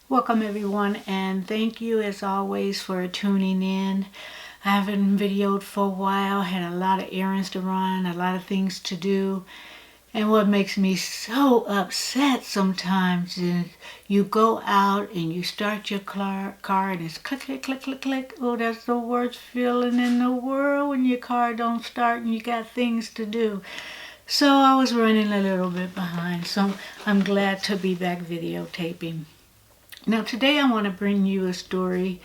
Welcome everyone, and thank you as always for tuning in. I haven't videoed for a while, had a lot of errands to run, a lot of things to do. And what makes me so upset sometimes is you go out and you start your car and it's click, click, click, click, click. Oh, that's the worst feeling in the world when your car don't start and you got things to do. So I was running a little bit behind, so I'm glad to be back videotaping. Now today I want to bring you a story.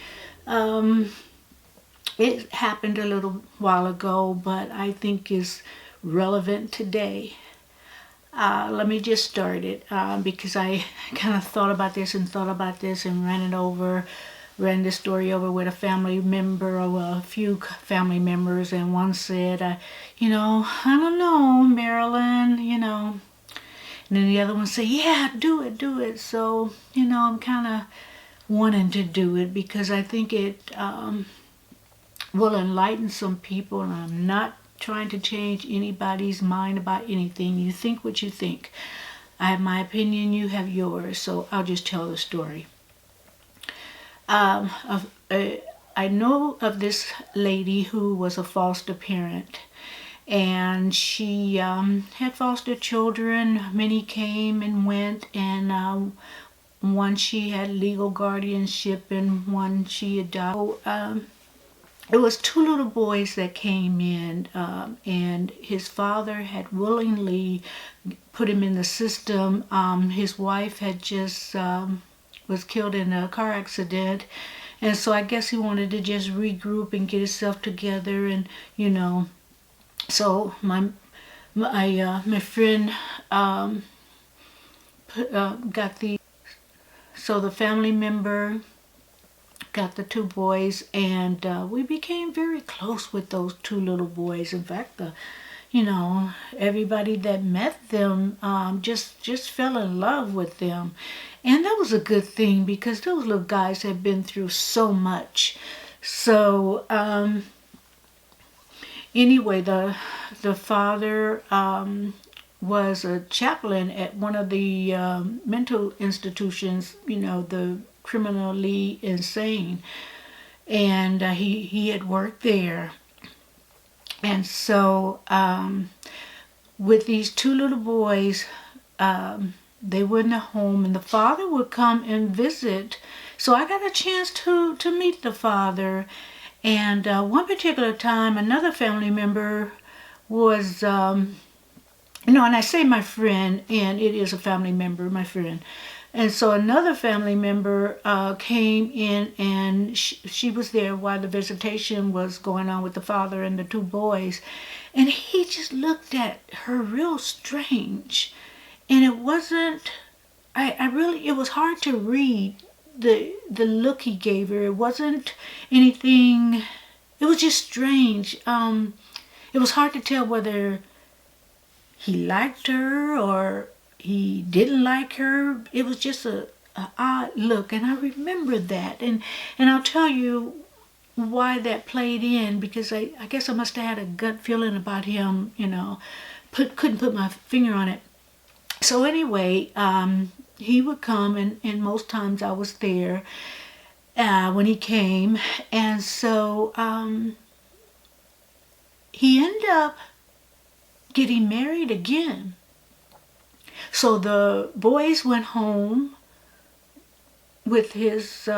It happened a little while ago, but I think is relevant today. Let me just start it because I kind of thought about this and ran this story over with a family member or a few family members, and one said, I don't know, Marilyn, and then the other one said, yeah, do it. So, I'm kind of wanting to do it because I think it will enlighten some people, and I'm not trying to change anybody's mind about anything. You think what you think. I have my opinion, you have yours, so I'll just tell the story. I know of this lady who was a foster parent, and she had foster children. Many came and went, and one she had legal guardianship and one she adopted. It was two little boys that came in, and his father had willingly put him in the system. His wife had just was killed in a car accident, and so I guess he wanted to just regroup and get himself together, and so my friend got the family member got the two boys, and we became very close with those two little boys. In fact, everybody that met them just fell in love with them, and that was a good thing because those little guys had been through so much. So anyway, the father was a chaplain at one of the mental institutions, the criminally insane, and he had worked there. And so with these two little boys, they were in the home, and the father would come and visit. So I got a chance to meet the father. And one particular time, another family member was, and I say my friend, and it is a family member, my friend. And so another family member came in, and she was there while the visitation was going on with the father and the two boys. And he just looked at her real strange. And it wasn't, it was hard to read the look he gave her. It wasn't anything, it was just strange. It was hard to tell whether he liked her or he didn't like her. It was just a odd look, and I remember that, and I'll tell you why that played in, because I guess I must have had a gut feeling about him, couldn't put my finger on it. So anyway, he would come, and most times I was there when he came, and so he ended up getting married again. So the boys went home with his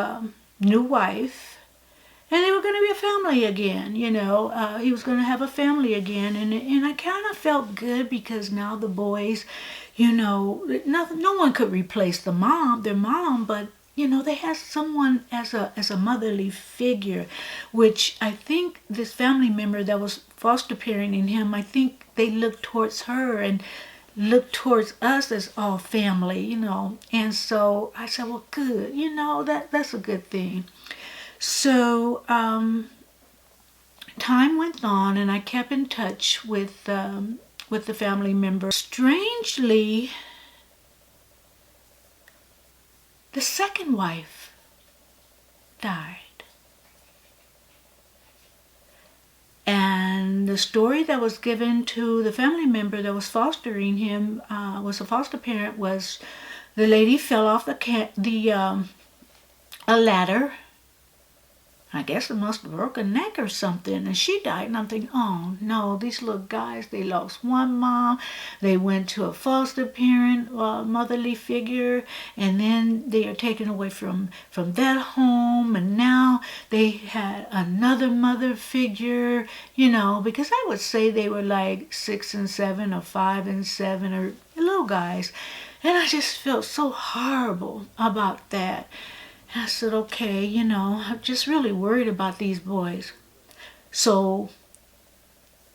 new wife, and they were going to be a family again. He was going to have a family again, and I kind of felt good because now the boys, no one could replace their mom, but they had someone as a motherly figure, which I think this family member that was foster parenting him, I think they looked towards her and look towards us as all family, And so I said, well, good, that's a good thing. So time went on, and I kept in touch with the family member. Strangely, the second wife died. And the story that was given to the family member that was fostering him, was a foster parent, was the lady fell off the a ladder. I guess it must have broke a neck or something, and she died. And I'm thinking, oh no, these little guys, they lost one mom, they went to a foster parent, motherly figure, and then they are taken away from that home, and now they had another mother figure, because I would say they were like 6 and 7 or 5 and 7 or little guys. And I just felt so horrible about that. I said, okay, I'm just really worried about these boys. So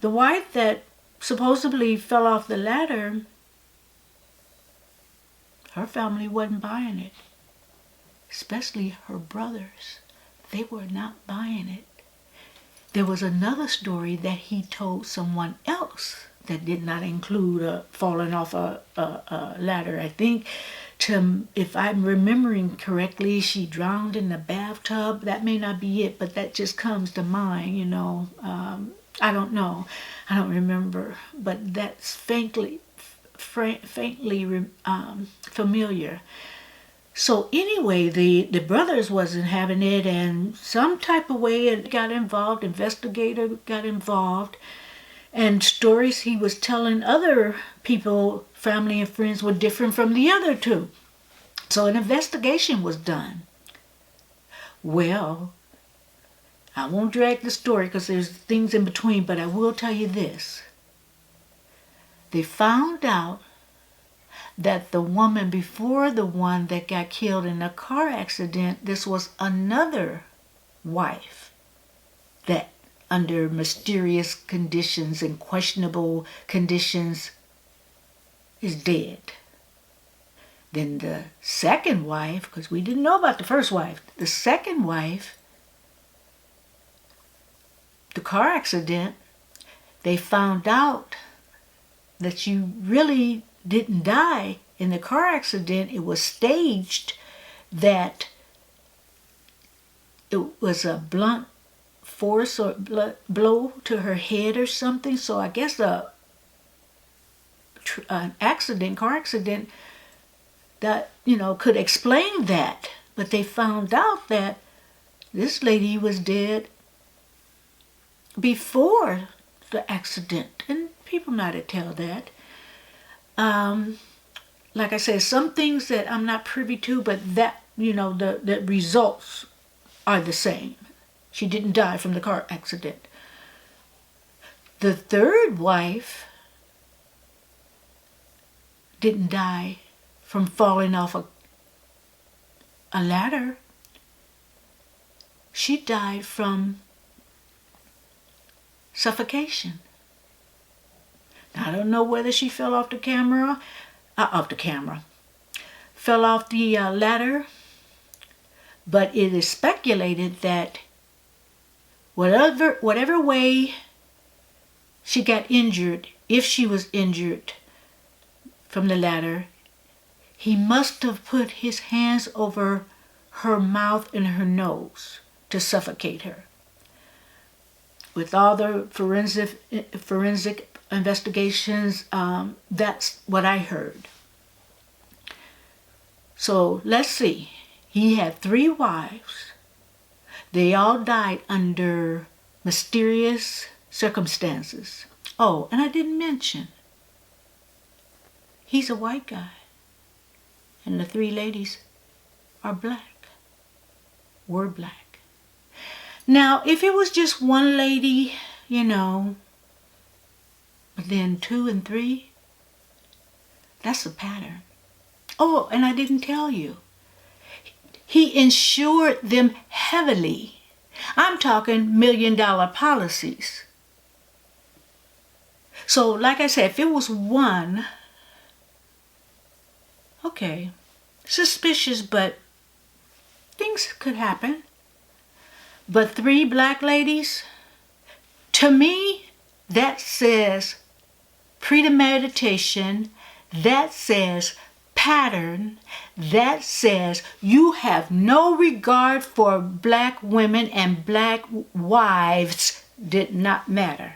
the wife that supposedly fell off the ladder, her family wasn't buying it, especially her brothers. They were not buying it. There was another story that he told someone else that did not include falling off a ladder. I think, if I'm remembering correctly, she drowned in the bathtub. That may not be it, but that just comes to mind, I don't know. I don't remember, but that's faintly familiar. So anyway, the brothers wasn't having it, and some type of way it got involved, investigator got involved, and stories he was telling other people, family and friends, were different from the other two. So an investigation was done. Well, I won't drag the story because there's things in between, but I will tell you this. They found out that the woman before the one that got killed in a car accident, this was another wife that under mysterious conditions and questionable conditions is dead. Then the second wife, because we didn't know about the first wife, the second wife, the car accident, they found out that she really didn't die in the car accident. It was staged, that it was a blunt force or blow to her head or something. So I guess an car accident that, could explain that. But they found out that this lady was dead before the accident. And people might have tell that. Like I said, some things that I'm not privy to, but that, the results are the same. She didn't die from the car accident. The third wife didn't die from falling off a ladder. She died from suffocation. Now, I don't know whether she fell off the fell off the ladder, but it is speculated that whatever way she got injured, if she was injured from the ladder, he must have put his hands over her mouth and her nose to suffocate her. With all the forensic investigations, that's what I heard. So let's see. He had 3 wives. They all died under mysterious circumstances. Oh, and I didn't mention, he's a white guy. And the 3 ladies are black. Were black. Now, if it was just one lady, but then 2 and 3, that's a pattern. Oh, and I didn't tell you. He insured them heavily. I'm talking $1 million policies. So, like I said, if it was one, okay, suspicious, but things could happen. But 3 black ladies, to me, that says premeditation, that says pattern, that says you have no regard for black women, and black wives did not matter.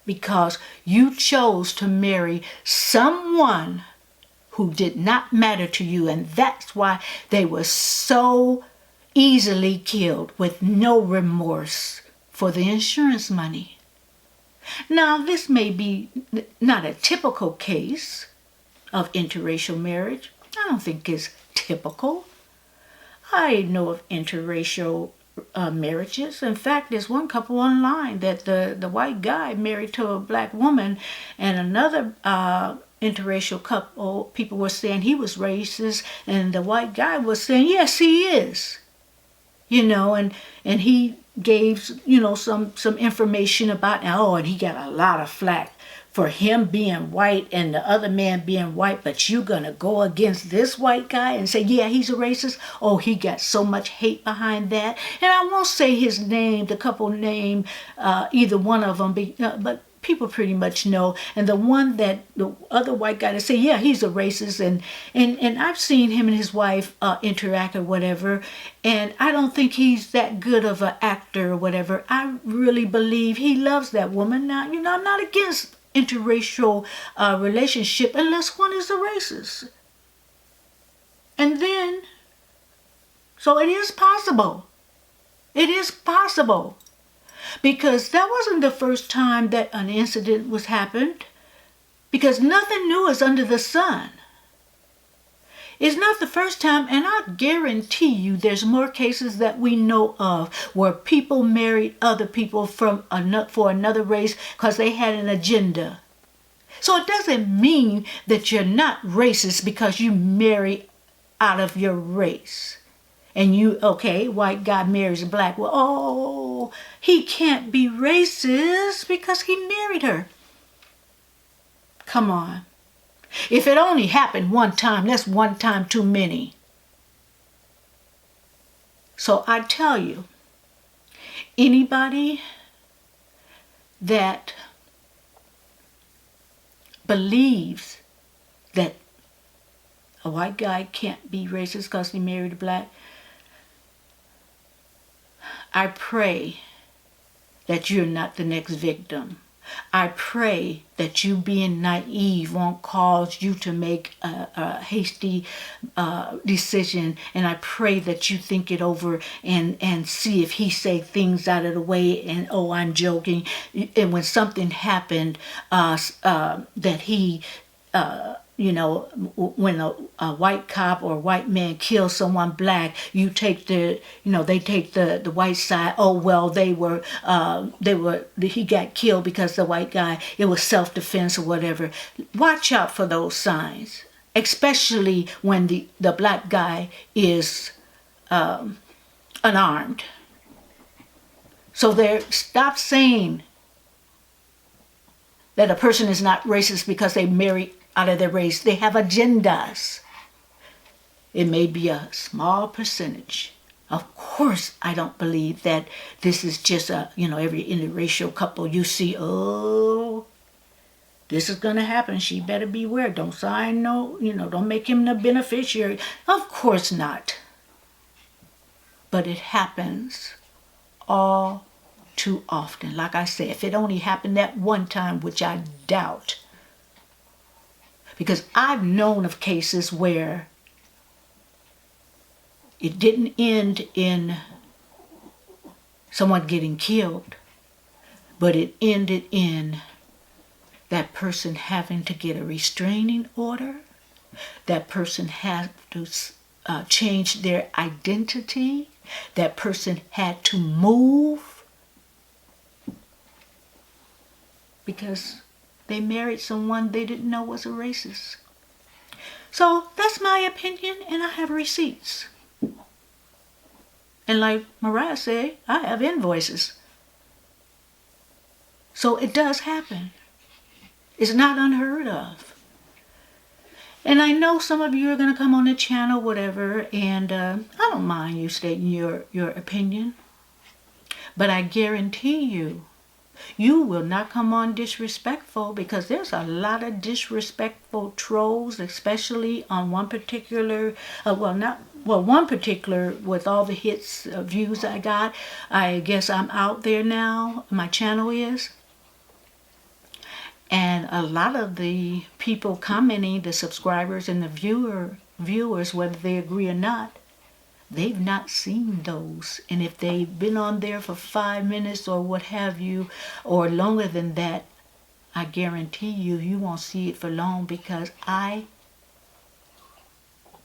Because you chose to marry someone who did not matter to you, and that's why they were so easily killed with no remorse for the insurance money. Now, this may be not a typical case of interracial marriage. I don't think it's typical. I know of interracial marriages. In fact, there's one couple online that the white guy married to a black woman, and another interracial couple, people were saying he was racist, and the white guy was saying, yes, he is. And he gave, some information about, and he got a lot of flack for him being white and the other man being white, but you're going to go against this white guy and say, yeah, he's a racist? Oh, he got so much hate behind that. And I won't say his name, the couple name, either one of them, but people pretty much know. And the other white guy to say, yeah, he's a racist. And I've seen him and his wife interact or whatever. And I don't think he's that good of an actor or whatever. I really believe he loves that woman. Now, I'm not against interracial relationship unless one is a racist. And then, so it is possible. It is possible. Because that wasn't the first time that an incident was happened. Because nothing new is under the sun. It's not the first time, and I guarantee you there's more cases that we know of where people married other people for another race because they had an agenda. So it doesn't mean that you're not racist because you marry out of your race. And white guy marries a black woman. Oh, he can't be racist because he married her. Come on. If it only happened one time, that's one time too many. So I tell you, anybody that believes that a white guy can't be racist because he married a black, I pray that you're not the next victim. I pray that you being naive won't cause you to make a hasty decision. And I pray that you think it over and see if he say things out of the way and, oh, I'm joking. And when something happened that he... when a white cop or a white man kills someone black, they take the white side. Oh, well, he got killed because the white guy, it was self-defense or whatever. Watch out for those signs, especially when the black guy is unarmed. So stop saying that a person is not racist because they marry out of their race. They have agendas. It may be a small percentage. Of course, I don't believe that this is just every interracial couple you see, oh, this is going to happen. She better beware. Don't sign don't make him the beneficiary. Of course not. But it happens all too often. Like I said, if it only happened that one time, which I doubt, because I've known of cases where it didn't end in someone getting killed, but it ended in that person having to get a restraining order. That person had to change their identity. That person had to move because they married someone they didn't know was a racist. So that's my opinion, and I have receipts. And like Mariah said, I have invoices. So it does happen. It's not unheard of. And I know some of you are going to come on the channel, whatever, and I don't mind you stating your opinion. But I guarantee you will not come on disrespectful, because there's a lot of disrespectful trolls, especially on one particular, one particular with all the hits, views I got. I guess I'm out there now, my channel is. And a lot of the people commenting, the subscribers and the viewers, whether they agree or not, they've not seen those. And if they've been on there for 5 minutes or what have you, or longer than that, I guarantee you, you won't see it for long, because I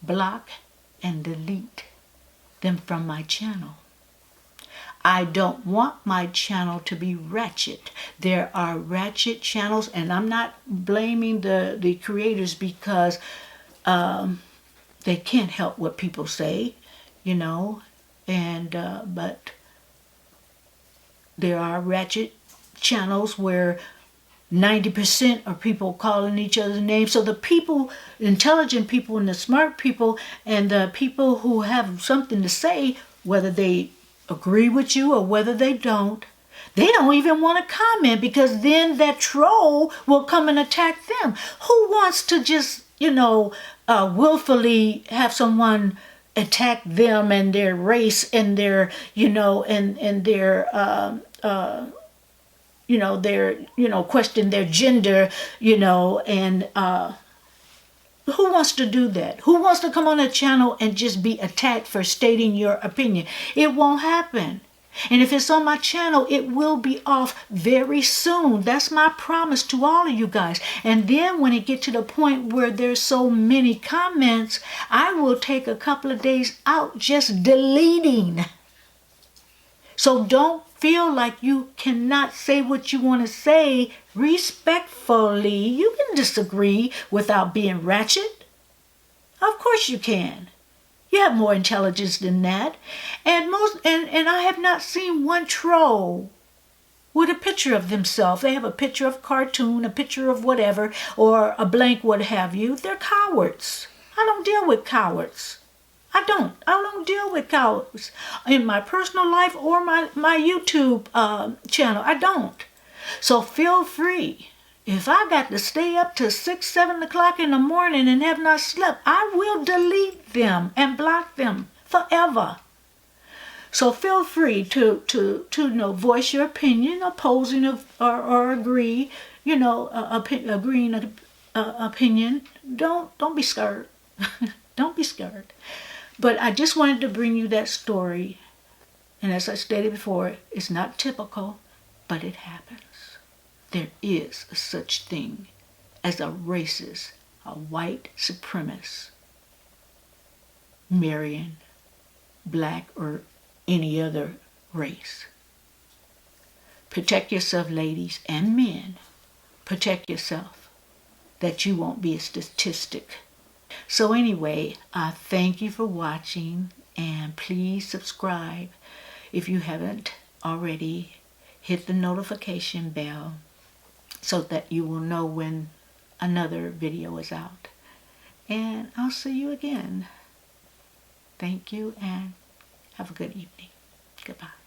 block and delete them from my channel. I don't want my channel to be ratchet. There are ratchet channels, and I'm not blaming the creators, because they can't help what people say, you know, and but there are ratchet channels where 90% are people calling each other's names. So the people, intelligent people and the smart people and the people who have something to say, whether they agree with you or whether they don't even want to comment, because then that troll will come and attack them. Who wants to just, willfully have someone attack them and their race and their, and their, question their gender, and who wants to do that? Who wants to come on a channel and just be attacked for stating your opinion? It won't happen. And if it's on my channel, it will be off very soon. That's my promise to all of you guys. And then when it gets to the point where there's so many comments, I will take a couple of days out just deleting. So don't feel like you cannot say what you want to say respectfully. You can disagree without being ratchet. Of course you can. You have more intelligence than that. And I have not seen one troll with a picture of themselves. They have a picture of a cartoon, a picture of whatever, or a blank what have you. They're cowards. I don't deal with cowards. I don't deal with cowards in my personal life or my YouTube channel. I don't. So feel free. If I got to stay up to 6, 7 o'clock in the morning and have not slept, I will delete them and block them forever. So feel free to voice your opinion, opposing or agree, agreeing opinion. Don't be scared. Don't be scared. But I just wanted to bring you that story. And as I stated before, it's not typical, but it happens. There is a such thing as a racist, a white supremacist marrying black or any other race. Protect yourself, ladies and men. Protect yourself, that you won't be a statistic. So anyway, I thank you for watching, and please subscribe if you haven't already. Hit the notification bell so that you will know when another video is out. And I'll see you again. Thank you, and have a good evening. Goodbye.